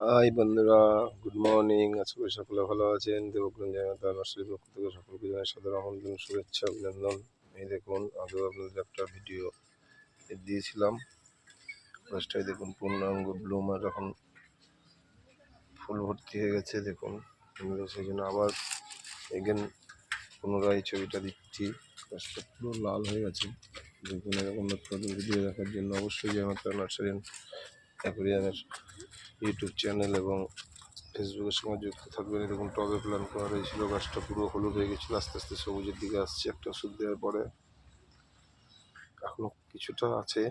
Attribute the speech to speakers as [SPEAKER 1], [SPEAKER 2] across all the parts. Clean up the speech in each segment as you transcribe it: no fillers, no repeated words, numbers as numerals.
[SPEAKER 1] High বন্ধুরা, good morning. আশা করি সকলে ভালো আছেন। দেবগ্রাম জায়গাটা নার্সারির পক্ষ থেকে সকলকে জানাই সাধারণ আমন্ত্রণ, শুভেচ্ছা, অভিনন্দন। এই দেখুন, আগেও আপনাদের একটা ভিডিও দিয়েছিলাম। গাছটাই দেখুন পূর্ণাঙ্গ ব্লুমার এখন ফুল ভর্তি হয়ে গেছে। দেখুন, সেই জন্য আবার এগেন পুনরায় ছবিটা দিচ্ছি। গাছটা পুরো লাল হয়ে গেছে। দেখুন, এরকম নতুন ভিডিও দেখার জন্য অবশ্যই জায়গাটা নার্সারি অ্যাকোয়ারিয়ামের ইউটিউব চ্যানেল এবং ফেসবুকের সঙ্গে যুক্ত থাকবেন। এরকম টবে প্ল্যান করা হয়েছিল। গাছটা পুরো হলুদ হয়ে গেছিলো, আস্তে আস্তে সবুজের দিকে আসছে। একটা ওষুধ দেওয়ার পরে এখনো কিছুটা আছে।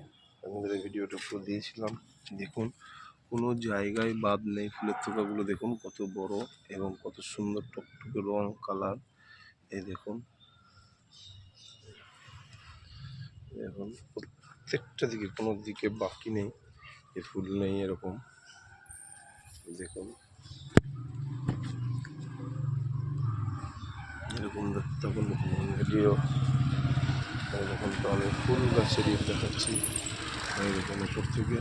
[SPEAKER 1] আপনাদের এই ভিডিওটা পুরো দিয়েছিলাম। দেখুন, কোনো জায়গায় বাদ নেই। ফুলের থোকাগুলো দেখুন কত বড় এবং কত সুন্দর টকটকে রং কালার। এই দেখুন, দেখুন প্রত্যেকটা দিকে, কোনো দিকে বাকি নেই যে ফুল নেই এরকম। দেখুন, এরকম দেখতে থাকুন। ভিডিও এরকম টবে ফুল গাছের ইয়ে দেখাচ্ছি। এরকম উপর থেকে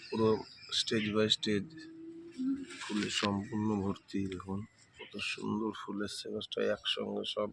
[SPEAKER 1] পুরো স্টেজ বাই স্টেজ ফুলে সম্পূর্ণ ভর্তি। দেখুন কত সুন্দর ফুল এসছে। গাছটা একসঙ্গে সব